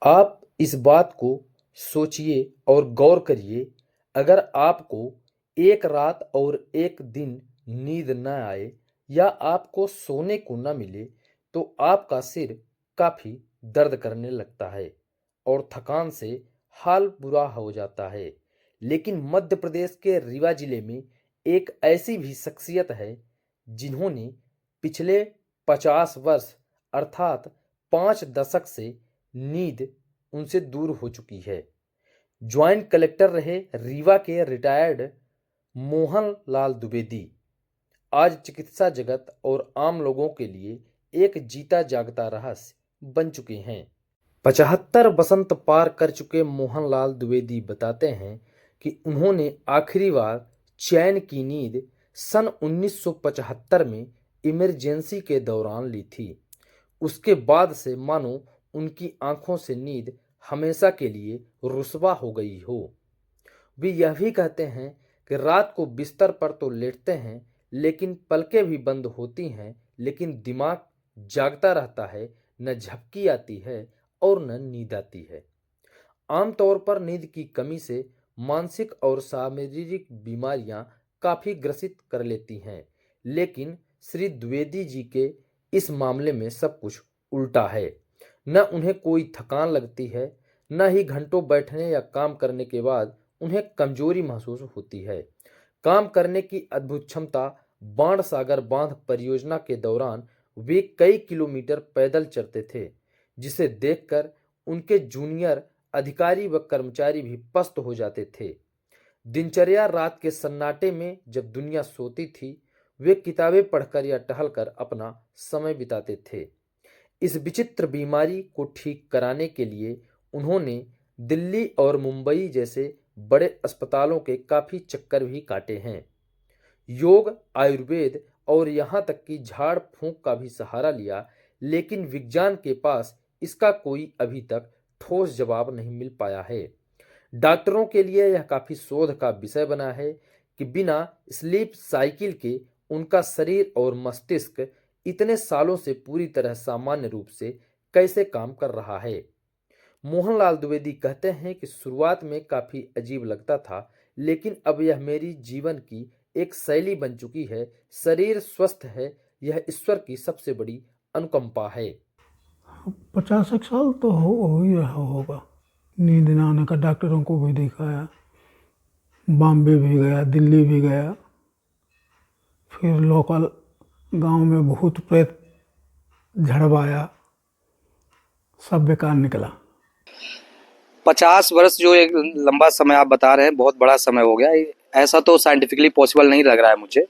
आप इस बात को सोचिए और गौर करिए, अगर आपको एक रात और एक दिन नींद न आए या आपको सोने को न मिले तो आपका सिर काफ़ी दर्द करने लगता है और थकान से हाल बुरा हो जाता है। लेकिन मध्य प्रदेश के रीवा जिले में एक ऐसी भी शख्सियत है जिन्होंने पिछले 50 वर्ष अर्थात 5 दशक से नींद उनसे दूर हो चुकी है। ज्वाइंट कलेक्टर रहे रीवा के रिटायर्ड मोहन लाल द्विवेदी आज चिकित्सा जगत और आम लोगों के लिए एक जीता जागता रहस्य बन चुके हैं। 75 वसंत पार कर चुके मोहनलाल द्विवेदी बताते हैं कि उन्होंने आखिरी बार चैन की नींद सन 1975 में इमरजेंसी के दौरान ली थी। उसके बाद से मानो उनकी आंखों से नींद हमेशा के लिए रुस्वा हो गई हो। वे यह भी कहते हैं कि रात को बिस्तर पर तो लेटते हैं लेकिन पलकें भी बंद होती हैं, लेकिन दिमाग जागता रहता है, न झपकी आती है और न नींद आती है। आमतौर पर नींद की कमी से मानसिक और शारीरिक बीमारियां काफ़ी ग्रसित कर लेती हैं, लेकिन श्री द्विवेदी जी के इस मामले में सब कुछ उल्टा है। न उन्हें कोई थकान लगती है, न ही घंटों बैठने या काम करने के बाद उन्हें कमजोरी महसूस होती है। काम करने की अद्भुत क्षमता। बाण सागर बांध परियोजना के दौरान वे कई किलोमीटर पैदल चलते थे, जिसे देखकर उनके जूनियर अधिकारी व कर्मचारी भी पस्त हो जाते थे। दिनचर्या रात के सन्नाटे में जब दुनिया सोती थी, वे किताबें पढ़कर या टहलकर अपना समय बिताते थे। इस विचित्र बीमारी को ठीक कराने के लिए उन्होंने दिल्ली और मुंबई जैसे बड़े अस्पतालों के काफ़ी चक्कर भी काटे हैं। योग, आयुर्वेद और यहाँ तक कि झाड़ फूंक का भी सहारा लिया, लेकिन विज्ञान के पास इसका कोई अभी तक ठोस जवाब नहीं मिल पाया है। डॉक्टरों के लिए यह काफ़ी शोध का विषय बना है कि बिना स्लीप साइकिल के उनका शरीर और मस्तिष्क इतने सालों से पूरी तरह सामान्य रूप से कैसे काम कर रहा है। मोहनलाल द्विवेदी कहते हैं कि शुरुआत में काफ़ी अजीब लगता था, लेकिन अब यह मेरी जीवन की एक शैली बन चुकी है। शरीर स्वस्थ है, यह ईश्वर की सबसे बड़ी अनुकंपा है। 50 एक साल तो हो ही रहा होगा। नींद न आने का डॉक्टरों को भी दिखाया, बॉम्बे भी गया, दिल्ली भी गया, फिर लोकल गांव में भूत प्रेत झड़वाया, सब बेकार निकला। 50 वर्ष जो एक लंबा समय आप बता रहे हैं, बहुत बड़ा समय हो गया। ऐसा तो साइंटिफिकली पॉसिबल नहीं लग रहा है मुझे।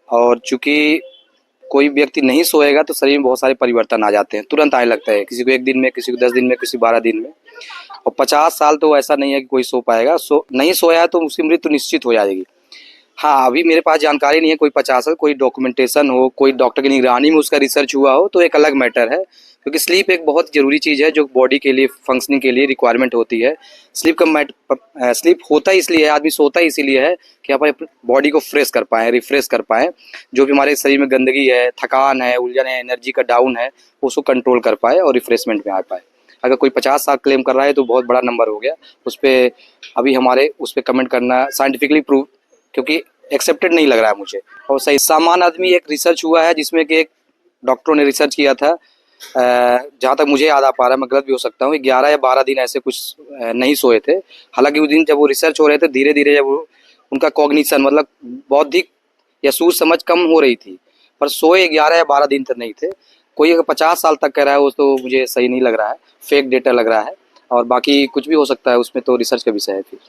और चूंकि कोई व्यक्ति नहीं सोएगा तो शरीर में बहुत सारे परिवर्तन आ जाते हैं, तुरंत आने लगता है। किसी को 1 दिन में, किसी को 10 दिन में, किसी 12 दिन में। और 50 साल तो ऐसा नहीं है कि कोई सो पाएगा। नहीं सोया है तो उसकी मृत्यु निश्चित हो जाएगी। हाँ, अभी मेरे पास जानकारी नहीं है कोई 50 साल, कोई डॉक्यूमेंटेशन हो, कोई डॉक्टर की निगरानी में उसका रिसर्च हुआ हो तो एक अलग मैटर है। क्योंकि स्लीप एक बहुत ज़रूरी चीज़ है जो बॉडी के लिए फंक्शनिंग के लिए रिक्वायरमेंट होती है। स्लीप होता ही इसलिए है, आदमी सोता ही इसीलिए है कि अपने बॉडी को फ्रेश कर पाएँ, रिफ्रेश कर पाएँ। जो भी हमारे शरीर में गंदगी है, थकान है, उलझन है, एनर्जी का डाउन है, उसको कंट्रोल कर पाए और रिफ्रेशमेंट में आ पाए। अगर कोई 50 साल क्लेम कर रहा है तो बहुत बड़ा नंबर हो गया। उस पर अभी हमारे उस पर कमेंट करना साइंटिफिकली प्रूव, क्योंकि एक्सेप्टेड नहीं लग रहा है मुझे। और सही सामान्य आदमी, एक रिसर्च हुआ है जिसमें कि एक डॉक्टरों ने रिसर्च किया था, जहाँ तक मुझे याद आ पा रहा है, मैं गलत भी हो सकता हूँ, 11 या 12 दिन ऐसे कुछ नहीं सोए थे। हालांकि उस दिन जब वो रिसर्च हो रहे थे, धीरे धीरे जब उनका कॉग्निशन मतलब बौद्धिक या सूझ समझ कम हो रही थी, पर सोए 11 या 12 दिन तक नहीं थे। कोई अगर 50 साल तक कह रहा है वो तो मुझे सही नहीं लग रहा है, फेक डेटा लग रहा है। और बाकी कुछ भी हो सकता है, उसमें तो रिसर्च का विषय है फिर।